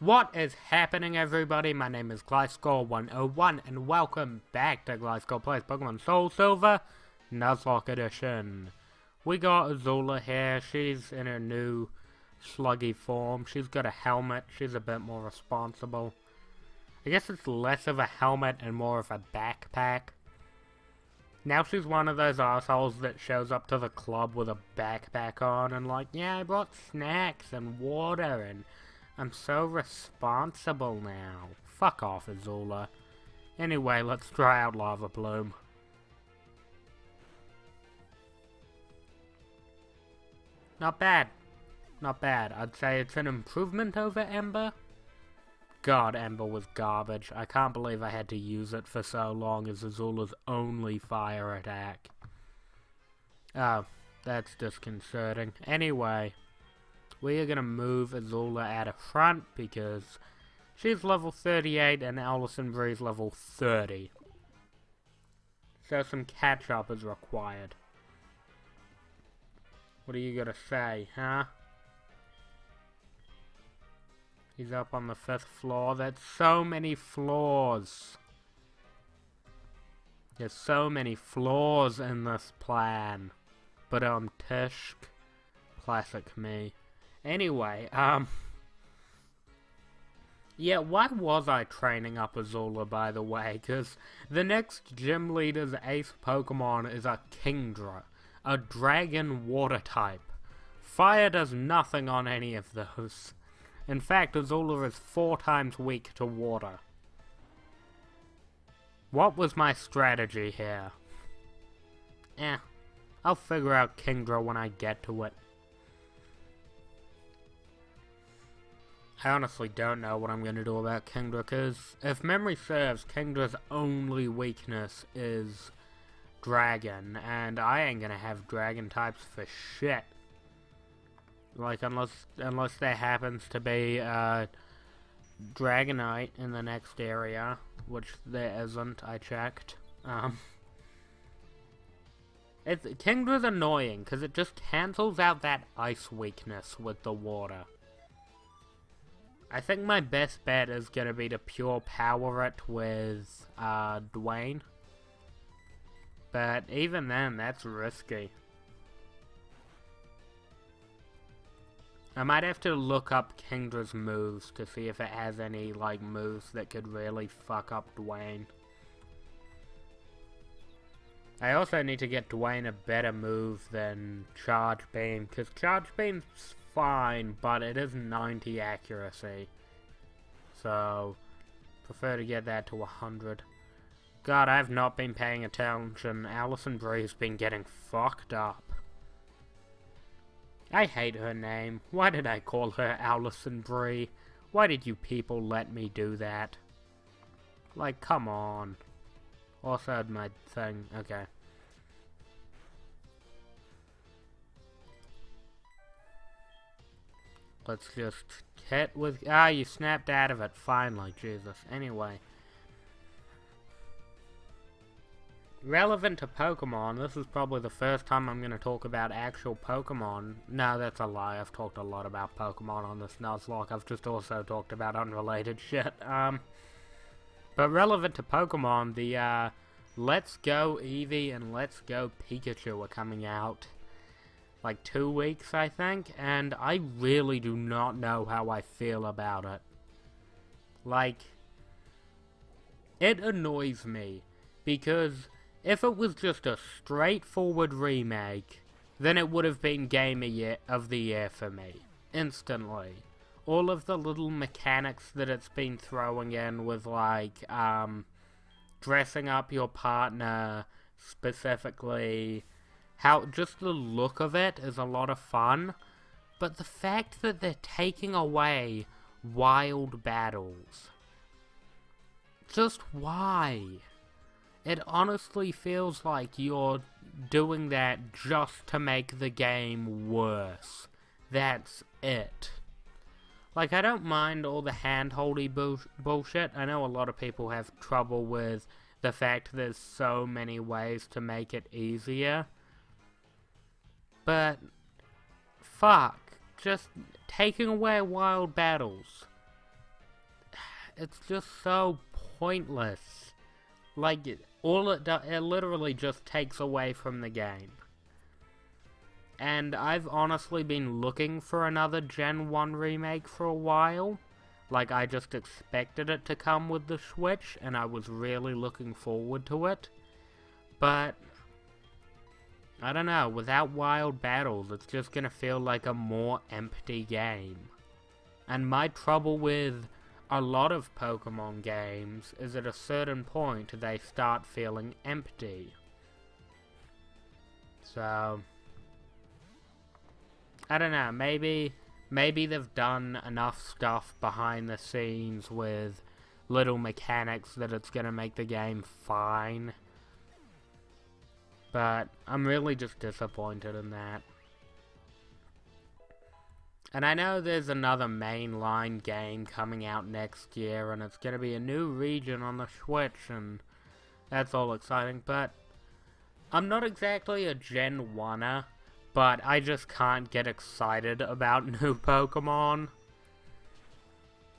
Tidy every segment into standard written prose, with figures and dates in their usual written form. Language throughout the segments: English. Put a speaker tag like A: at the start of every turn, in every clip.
A: What is happening, everybody? My name is Gliscor 101 and welcome back to Gliscor Plays Pokemon Soul Silver Nuzlocke Edition. We got Azula here. She's in her new sluggy form. She's got a helmet. She's a bit more responsible. I guess it's less of a helmet and more of a backpack. Now she's one of those assholes that shows up to the club with a backpack on and like, yeah, I brought snacks and water and I'm so responsible now. Fuck off, Azula. Anyway, let's try out Lava Plume. Not bad. Not bad. I'd say it's an improvement over Ember. God, Ember was garbage. I can't believe I had to use it for so long as Azula's only fire attack. Oh, that's disconcerting. Anyway, we are going to move Azula out of front because she's level 38 and Allison Bree's level 30. So some catch-up is required. What are you going to say, huh? He's up on the 5th floor. There's so many floors. There's so many flaws in this plan. But Tishk. Classic me. Anyway, yeah, why was I training up Azula, by the way? Because the next gym leader's ace Pokemon is a Kingdra, a dragon water type. Fire does nothing on any of those. In fact, Azula is 4 times weak to water. What was my strategy here? I'll figure out Kingdra when I get to it. I honestly don't know what I'm going to do about Kingdra, because if memory serves, Kingdra's only weakness is Dragon, and I ain't going to have Dragon types for shit. Like, unless there happens to be Dragonite in the next area, which there isn't, I checked. Kingdra's annoying, because it just cancels out that ice weakness with the water. I think my best bet is going to be to pure power it with Dwayne. But even then, that's risky. I might have to look up Kingdra's moves to see if it has any, like, moves that could really fuck up Dwayne. I also need to get Dwayne a better move than Charge Beam, because Charge Beam's fine, but it is 90 accuracy. So, prefer to get that to 100. God, I've not been paying attention. Allison Bree's been getting fucked up. I hate her name. Why did I call her Allison Bree? Why did you people let me do that? Like, come on. Also, my thing. Okay. Let's just hit with... Ah, you snapped out of it finally, Jesus. Anyway. Relevant to Pokemon, this is probably the first time I'm going to talk about actual Pokemon. No, that's a lie. I've talked a lot about Pokemon on this Nuzlocke. I've just also talked about unrelated shit. But relevant to Pokemon, the Let's Go Eevee and Let's Go Pikachu are coming out. Like 2 weeks, I think, and I really do not know how I feel about it. Like, it annoys me, because if it was just a straightforward remake, then it would have been Game of the Year for me, instantly. All of the little mechanics that it's been throwing in with, like, dressing up your partner, specifically... How just the look of it is a lot of fun, but the fact that they're taking away wild battles. Just why? It honestly feels like you're doing that just to make the game worse. That's it. Like, I don't mind all the hand-holdy bullshit. I know a lot of people have trouble with the fact there's so many ways to make it easier. But, fuck, just taking away wild battles. it's just so pointless. Like, it literally just takes away from the game. And I've honestly been looking for another Gen 1 remake for a while. Like, I just expected it to come with the Switch, and I was really looking forward to it. But I don't know, without Wild Battles, it's just gonna feel like a more empty game. And my trouble with a lot of Pokemon games is at a certain point they start feeling empty. So, I don't know, maybe they've done enough stuff behind the scenes with little mechanics that it's gonna make the game fine. But I'm really just disappointed in that. And I know there's another mainline game coming out next year, and it's gonna be a new region on the Switch, and that's all exciting, but I'm not exactly a Gen 1er, but I just can't get excited about new Pokemon.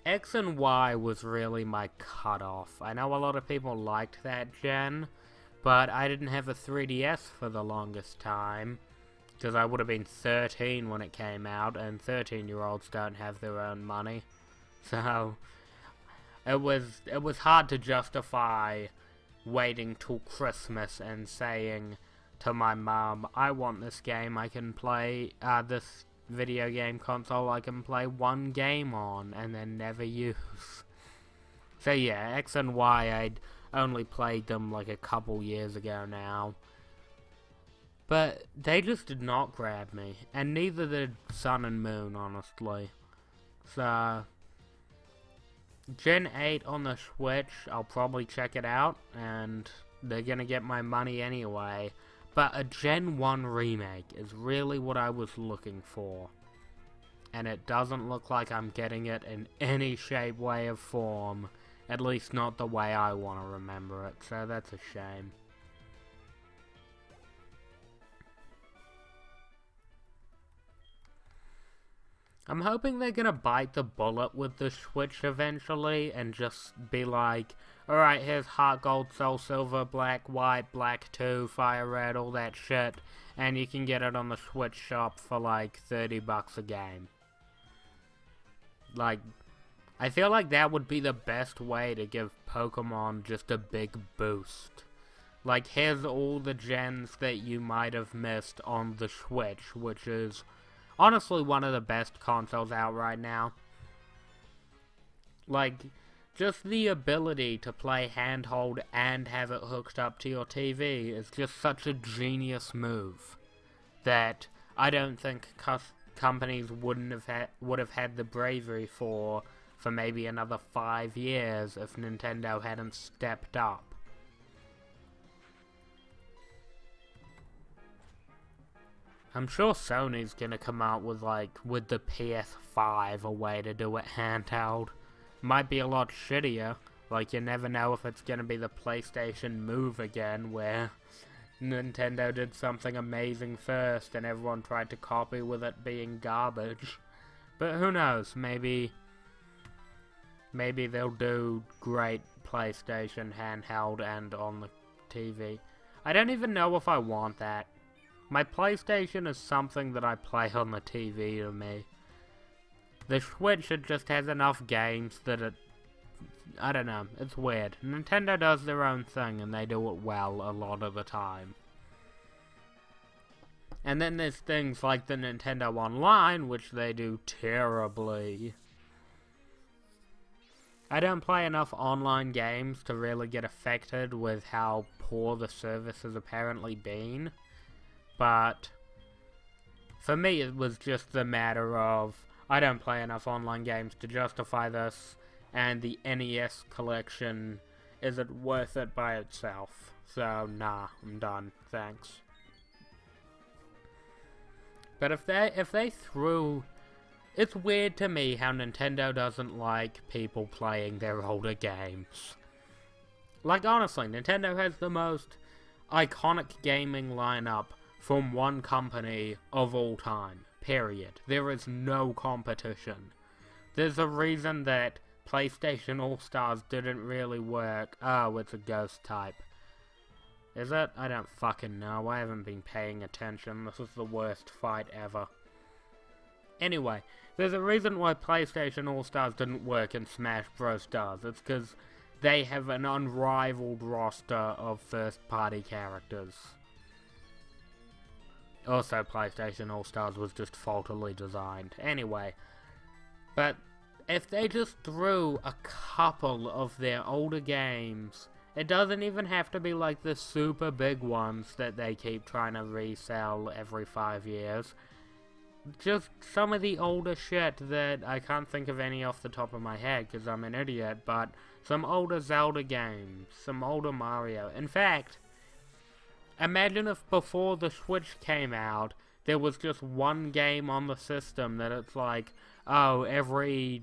A: X and Y was really my cutoff. I know a lot of people liked that gen, but I didn't have a 3DS for the longest time, because I would have been 13 when it came out, and 13-year-olds don't have their own money. So, it was hard to justify waiting till Christmas and saying to my mom, I want this game I can play, this video game console I can play one game on, and then never use. So yeah, X and Y, I'd only played them like a couple years ago now. But they just did not grab me, and neither did Sun and Moon, honestly. So, Gen 8 on the Switch, I'll probably check it out, and they're gonna get my money anyway. But a Gen 1 remake is really what I was looking for. And it doesn't look like I'm getting it in any shape, way, or form. At least not the way I want to remember it, so that's a shame. I'm hoping they're gonna bite the bullet with the Switch eventually and just be like, alright, here's Heart Gold, Soul Silver, Black, White, Black 2, Fire Red, all that shit, and you can get it on the Switch shop for like $30 a game. Like, I feel like that would be the best way to give Pokemon just a big boost. Like, here's all the gens that you might have missed on the Switch, which is honestly one of the best consoles out right now. Like, just the ability to play handhold and have it hooked up to your TV is just such a genius move that I don't think companies would have had the bravery for maybe another 5 years if Nintendo hadn't stepped up. I'm sure Sony's gonna come out with the PS5 a way to do it handheld. Might be a lot shittier. Like, you never know if it's gonna be the PlayStation Move again, where Nintendo did something amazing first and everyone tried to copy with it being garbage. But who knows, maybe they'll do great PlayStation handheld and on the TV. I don't even know if I want that. My PlayStation is something that I play on the TV to me. The Switch, it just has enough games that I don't know, it's weird. Nintendo does their own thing and they do it well a lot of the time. And then there's things like the Nintendo Online, which they do terribly. I don't play enough online games to really get affected with how poor the service has apparently been. But for me, it was just the matter of, I don't play enough online games to justify this, and the NES collection isn't worth it by itself. So, nah, I'm done. Thanks. But if they threw... It's weird to me how Nintendo doesn't like people playing their older games. Like, honestly, Nintendo has the most iconic gaming lineup from one company of all time, period. There is no competition. There's a reason that PlayStation All-Stars didn't really work. Oh, it's a ghost type. Is it? I don't fucking know. I haven't been paying attention. This is the worst fight ever. Anyway, there's a reason why PlayStation All-Stars didn't work and Smash Bros. Does. It's because they have an unrivaled roster of first-party characters. Also, PlayStation All-Stars was just faultily designed. Anyway, but if they just threw a couple of their older games, it doesn't even have to be like the super big ones that they keep trying to resell every 5 years. Just some of the older shit that I can't think of any off the top of my head because I'm an idiot, but some older Zelda games, some older Mario. In fact, imagine if before the Switch came out, there was just one game on the system that it's like, oh, every,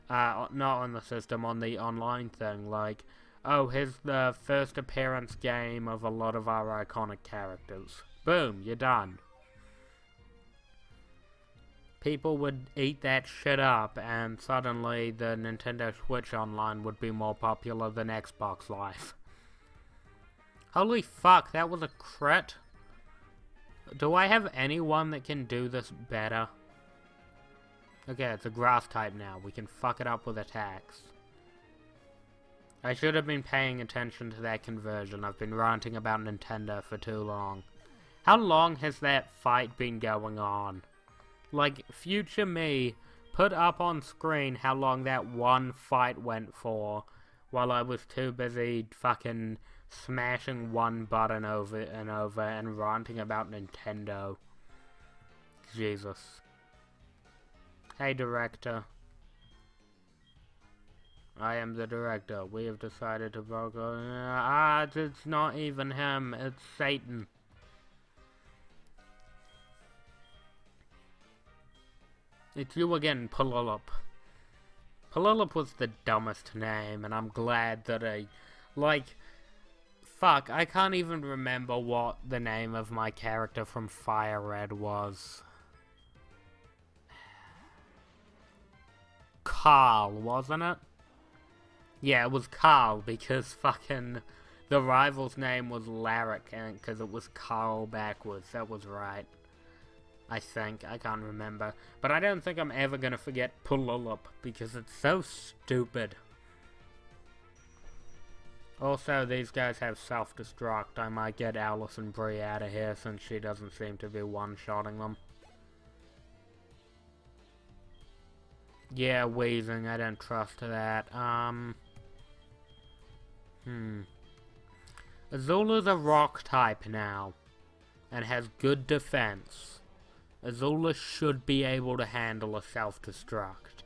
A: not on the system, on the online thing, like, oh, here's the first appearance game of a lot of our iconic characters. Boom, you're done. People would eat that shit up, and suddenly the Nintendo Switch Online would be more popular than Xbox Live. Holy fuck, that was a crit? Do I have anyone that can do this better? Okay, it's a grass type now. We can fuck it up with attacks. I should have been paying attention to that conversion. I've been ranting about Nintendo for too long. How long has that fight been going on? Like, future me put up on screen how long that one fight went for, while I was too busy fucking smashing one button over and over and ranting about Nintendo. Jesus. Hey, director. I am the director. We have decided to vote on... it's not even him. It's Satan. It's you again, Palulup. Palulup was the dumbest name, and I'm glad that fuck, I can't even remember what the name of my character from Fire Red was. Carl, wasn't it? Yeah, it was Carl, because fucking the rival's name was Larrick, and because it was Carl backwards. That was right. I think. I can't remember. But I don't think I'm ever gonna forget Palulup, because it's so stupid. Also, these guys have self-destruct. I might get Allison Brie out of here, since she doesn't seem to be one-shotting them. Yeah, wheezing. I don't trust that. Azula's a rock type now, and has good defense. Azula should be able to handle a self-destruct.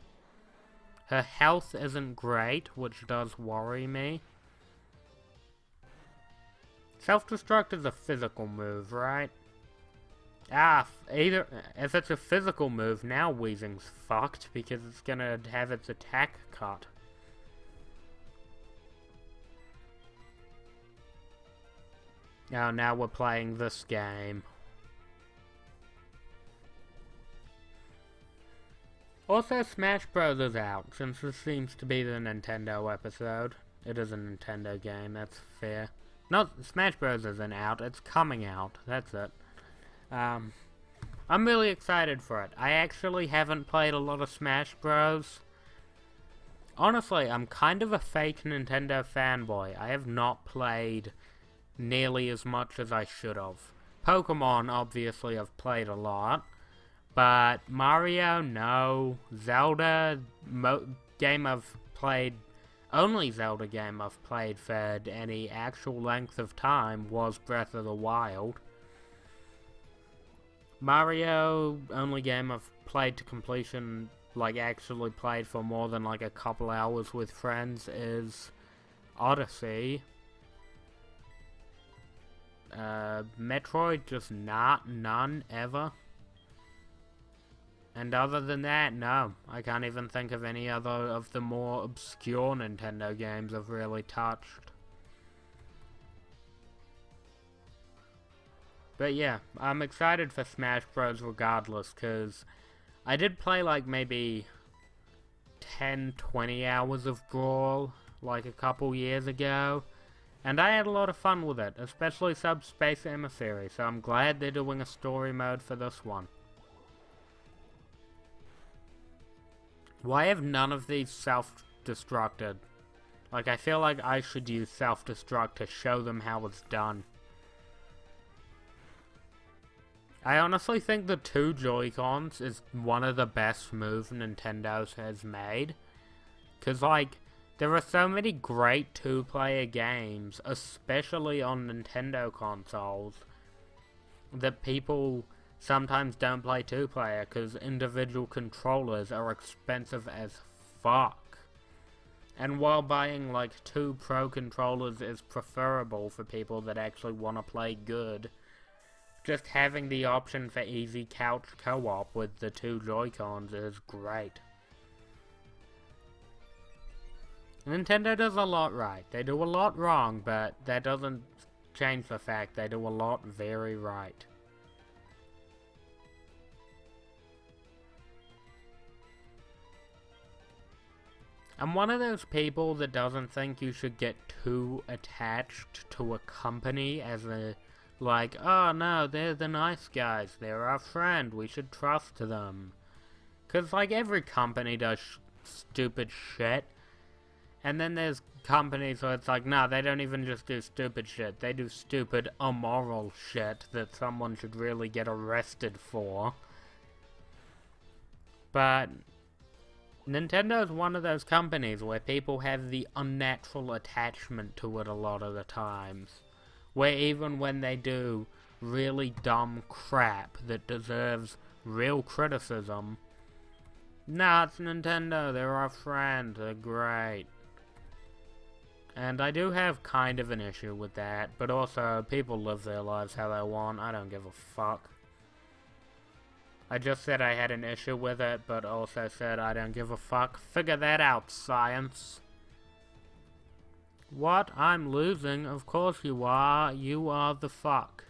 A: Her health isn't great, which does worry me. Self-destruct is a physical move, right? Either if it's a physical move, now Weezing's fucked, because it's gonna have its attack cut. Now we're playing this game. Also, Smash Bros. Is out, since this seems to be the Nintendo episode. It is a Nintendo game, that's fair. No, Smash Bros. Isn't out, it's coming out, that's it. I'm really excited for it. I actually haven't played a lot of Smash Bros. Honestly, I'm kind of a fake Nintendo fanboy. I have not played nearly as much as I should have. Pokemon, obviously, I've played a lot. But Mario, no. Zelda, game I've played, only Zelda game I've played for any actual length of time was Breath of the Wild. Mario, only game I've played to completion, like actually played for more than like a couple hours with friends, is Odyssey. Metroid, just none, ever. And other than that, no. I can't even think of any other of the more obscure Nintendo games I've really touched. But yeah, I'm excited for Smash Bros. Regardless, because I did play like maybe 10, 20 hours of Brawl, like a couple years ago. And I had a lot of fun with it, especially Subspace Emissary, so I'm glad they're doing a story mode for this one. Why have none of these self-destructed? Like, I feel like I should use self-destruct to show them how it's done. I honestly think the 2 Joy-Cons is one of the best moves Nintendo has made. Cause, like, there are so many great 2-player games, especially on Nintendo consoles, that people sometimes don't play 2-player because individual controllers are expensive as fuck. And while buying like 2 Pro controllers is preferable for people that actually want to play good, just having the option for easy couch co-op with the 2 Joy-Cons is great. Nintendo does a lot right. They do a lot wrong, but that doesn't change the fact they do a lot very right. I'm one of those people that doesn't think you should get too attached to a company as a, like, oh no, they're the nice guys, they're our friend, we should trust them. Cause like every company does stupid shit. And then there's companies where it's like, nah, they don't even just do stupid shit. They do stupid, immoral shit that someone should really get arrested for. But Nintendo's one of those companies where people have the unnatural attachment to it a lot of the times. Where even when they do really dumb crap that deserves real criticism, nah, it's Nintendo, they're our friend, they're great. And I do have kind of an issue with that, but also, people live their lives how they want, I don't give a fuck. I just said I had an issue with it, but also said I don't give a fuck. Figure that out, science. What? I'm losing? Of course you are. You are the fuck.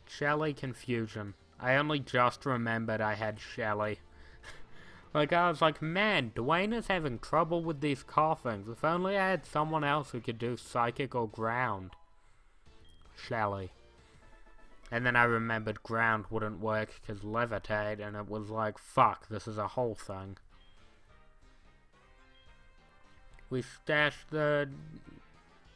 A: Shelly confusion. I only just remembered I had Shelly. Like, I was like, man, Dwayne is having trouble with these coughings. If only I had someone else who could do psychic or ground. Shelly. And then I remembered ground wouldn't work because levitate, and it was like, fuck, this is a whole thing. We stashed the...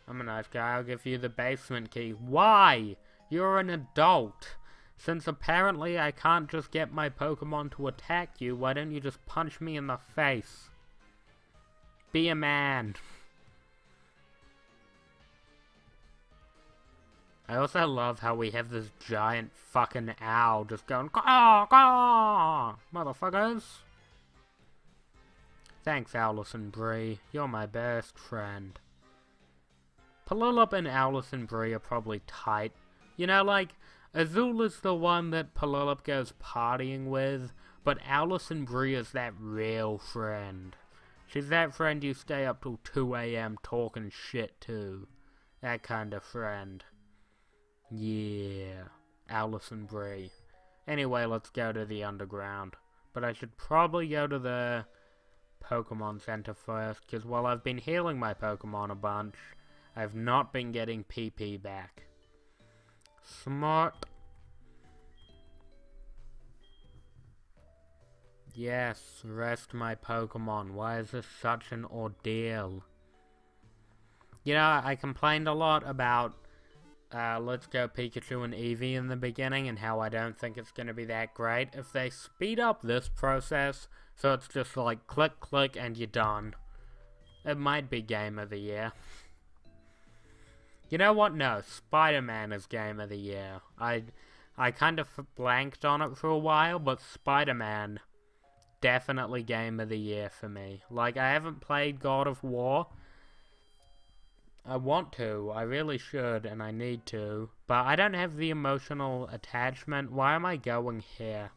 A: I'm a nice guy, I'll give you the basement key. Why? You're an adult. Since apparently I can't just get my Pokemon to attack you, why don't you just punch me in the face? Be a man. I also love how we have this giant fucking owl just going, caw, caw, motherfuckers. Thanks, Owlison Bree. You're my best friend. Palilup and Owlison Bree are probably tight. You know, like, Azul is the one that Palilup goes partying with, but Owlison Bree is that real friend. She's that friend you stay up till 2 AM talking shit to. That kind of friend. Yeah, Owlison Bree. Anyway, let's go to the underground. But I should probably go to the Pokemon Center first, because while I've been healing my Pokemon a bunch, I've not been getting PP back. Smart. Yes, rest my Pokemon. Why is this such an ordeal? You know, I complained a lot about Let's Go Pikachu and Eevee in the beginning and how I don't think it's going to be that great. If they speed up this process, so it's just like click, click, and you're done, it might be Game of the Year. You know what? No, Spider-Man is Game of the Year. I kind of blanked on it for a while, but Spider-Man, definitely Game of the Year for me. Like, I haven't played God of War. I want to, I really should, and I need to, but I don't have the emotional attachment. Why am I going here?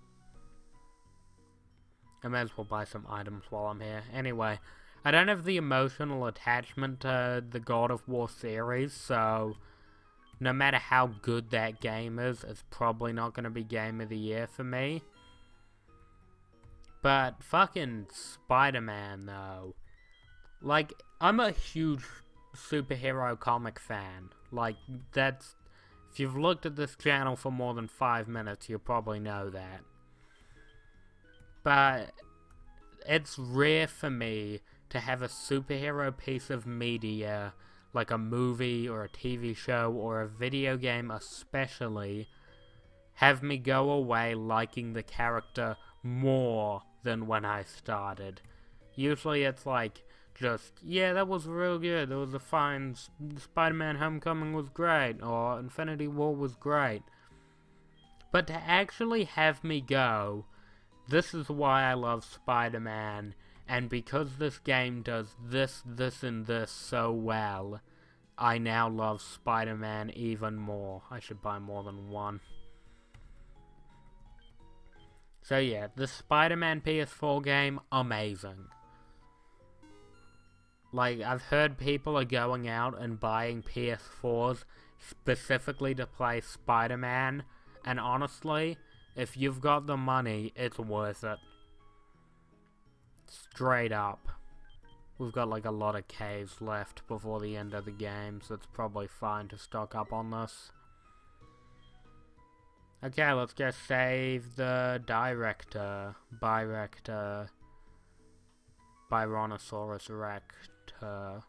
A: I may as well buy some items while I'm here. Anyway, I don't have the emotional attachment to the God of War series, so no matter how good that game is, it's probably not going to be Game of the Year for me. But fucking Spider-Man, though. Like, I'm a huge superhero comic fan. Like, that's... If you've looked at this channel for more than 5 minutes, you probably know that. But it's rare for me to have a superhero piece of media, like a movie or a TV show or a video game especially, have me go away liking the character more than when I started. Usually it's like, just, yeah, that was real good, it was a fine, Spider-Man Homecoming was great, or Infinity War was great. But to actually have me go, this is why I love Spider-Man, and because this game does this, and this so well, I now love Spider-Man even more. I should buy more than one. So yeah, the Spider-Man PS4 game, amazing. Like, I've heard people are going out and buying PS4s specifically to play Spider-Man, and honestly, if you've got the money, it's worth it. Straight up. We've got like a lot of caves left before the end of the game, so it's probably fine to stock up on this. Okay, let's go save the Director. Byrector. Byronosaurus Rector.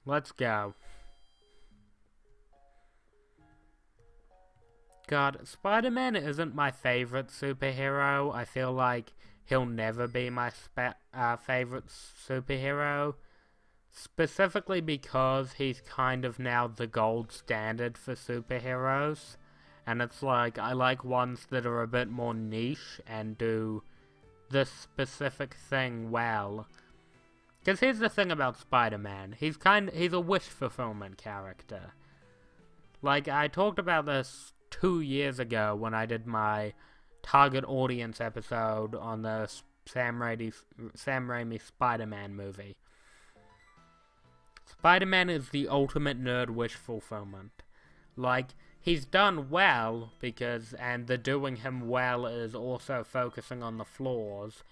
A: Let's go. God, Spider-Man isn't my favorite superhero. I feel like he'll never be my favorite superhero. Specifically because he's kind of now the gold standard for superheroes. And it's like, I like ones that are a bit more niche and do this specific thing well. Because here's the thing about Spider-Man. He's a wish fulfillment character. Like, I talked about this 2 years ago when I did my target audience episode on the Sam Raimi Spider-Man movie. Spider-Man is the ultimate nerd wish fulfillment. Like, he's done well, and the doing him well is also focusing on the flaws,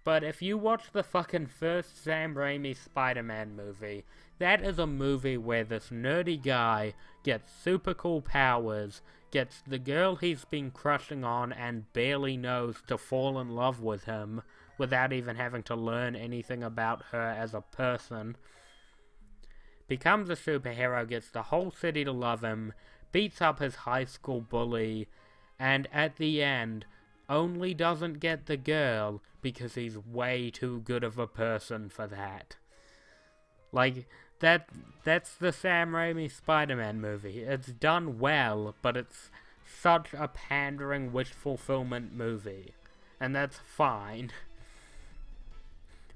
A: but if you watch the fucking first Sam Raimi Spider-Man movie, that is a movie where this nerdy guy gets super cool powers, gets the girl he's been crushing on and barely knows to fall in love with him, without even having to learn anything about her as a person, becomes a superhero, gets the whole city to love him, beats up his high school bully, and at the end, only doesn't get the girl because he's way too good of a person for that. Like, that's the Sam Raimi Spider-Man movie. It's done well, but it's such a pandering wish fulfillment movie. And that's fine.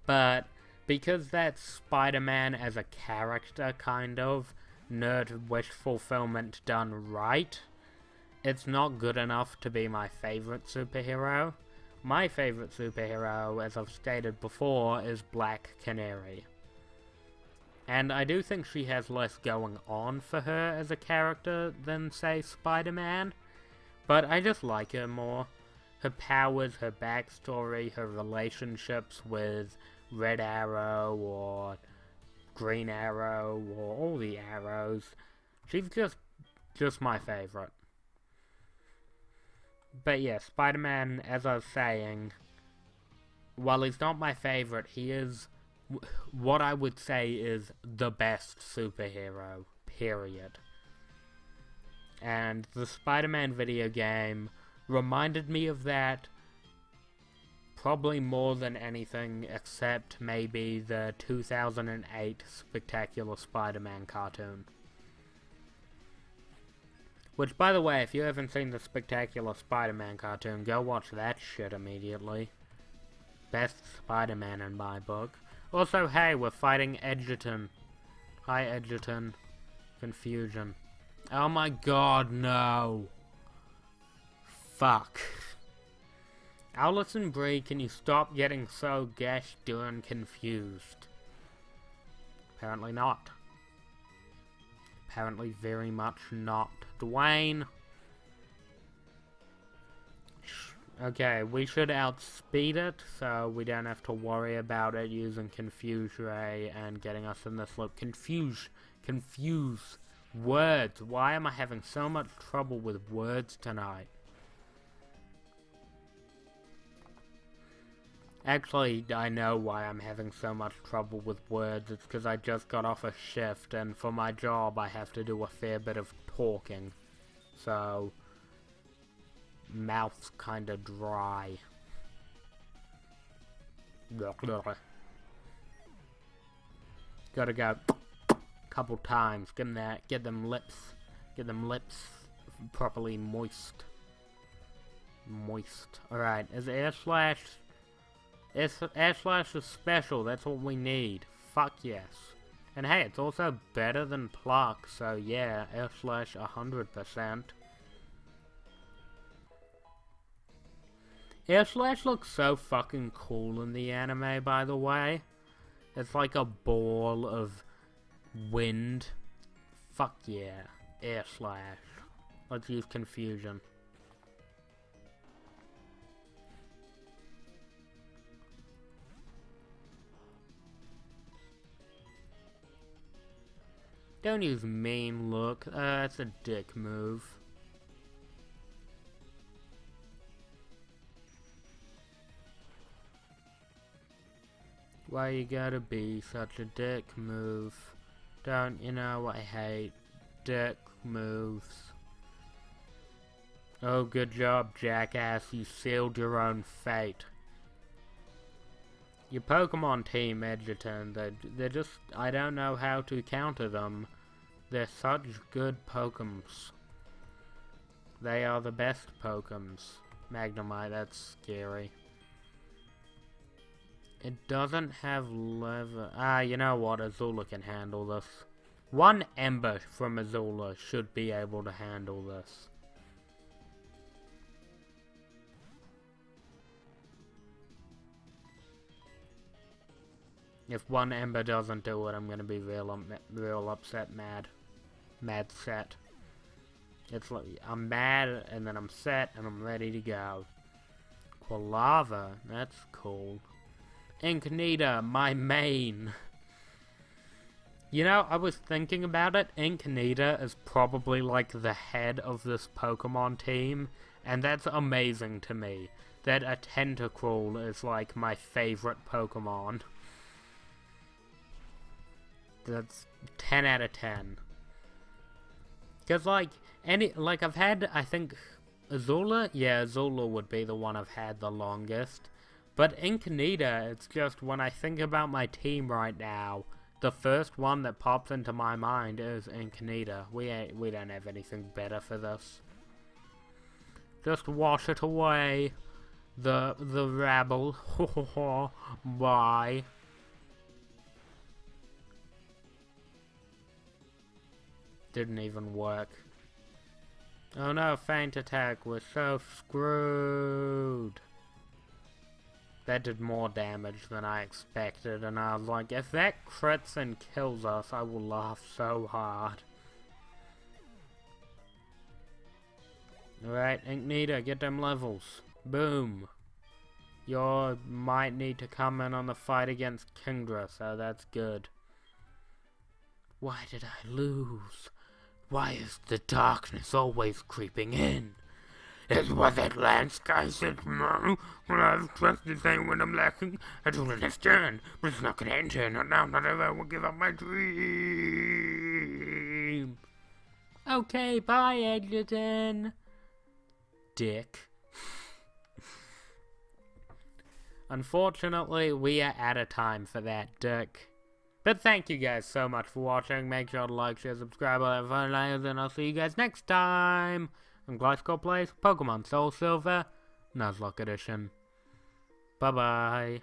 A: But because that's Spider-Man as a character, kind of, nerd wish fulfillment done right, it's not good enough to be my favorite superhero. My favorite superhero, as I've stated before, is Black Canary. And I do think she has less going on for her as a character than, say, Spider-Man, but I just like her more. Her powers, her backstory, her relationships with Red Arrow or Green Arrow or all the arrows. She's just my favorite. But yeah, Spider-Man, as I was saying, while he's not my favorite, he is what I would say is the best superhero, period. And the Spider-Man video game reminded me of that probably more than anything, except maybe the 2008 Spectacular Spider-Man cartoon. Which, by the way, if you haven't seen the Spectacular Spider-Man cartoon, go watch that shit immediately. Best Spider-Man in my book. Also, hey, we're fighting Edgerton. Hi, Edgerton. Confusion. Oh my god, no. Fuck. Allison Brie, can you stop getting so gosh darn confused? Apparently not. Apparently very much not. Dwayne. Okay, we should outspeed it, so we don't have to worry about it using Confuse Ray and getting us in this loop. Confuse words. Why am I having so much trouble with words tonight? Actually, I know why I'm having so much trouble with words. It's because I just got off a shift, and for my job I have to do a fair bit of talking. So, mouth's kinda dry. Gotta go couple times. Get them lips properly moist. Alright, is Air Slash is special, that's what we need. Fuck yes. And hey, it's also better than Pluck, so yeah, Air Slash 100%. Air Slash looks so fucking cool in the anime, by the way. It's like a ball of wind. Fuck yeah. Air Slash. Let's use Confusion. Don't use Mean Look. That's a dick move. Why you gotta be such a dick move? Don't you know I hate dick moves? Oh, good job, jackass. You sealed your own fate. Your Pokemon team, Edgerton, they're just... I don't know how to counter them. They're such good Pokems. They are the best Pokems. Magnemite, that's scary. It doesn't have leather... Ah, you know what? Azula can handle this. One Ember from Azula should be able to handle this. If one Ember doesn't do it, I'm gonna be real upset, mad set. It's like, I'm mad, and then I'm set, and I'm ready to go. Quilava, that's cool. Inknita, my main. You know, I was thinking about it, Inknita is probably like the head of this Pokemon team, and that's amazing to me. That a Tentacruel is like my favorite Pokemon. That's 10 out of 10. Cause like, I've had, I think, Azula? Yeah, Azula would be the one I've had the longest. But Inknita, it's just, when I think about my team right now, the first one that pops into my mind is Inknita. We don't have anything better for this. Just wash it away. The rabble. Bye. Didn't even work. Oh no, feint attack. We're so screwed. That did more damage than I expected, and I was like, if that crits and kills us, I will laugh so hard. Alright, Inknita, get them levels. Boom. You might need to come in on the fight against Kingdra, so that's good. Why did I lose? Why is the darkness always creeping in? Is what that landscape said tomorrow? When I have trust the same when I'm lacking. I don't understand, but it's not gonna enter. Not now, not ever. I will give up my dream. Okay, bye, Edgerton. Dick. Unfortunately, we are out of time for that, Dick. But thank you guys so much for watching. Make sure to like, share, subscribe, all that fun, and I'll see you guys next time on Gliscor Plays Pokemon Soul Silver Nuzlocke Edition. Bye-bye.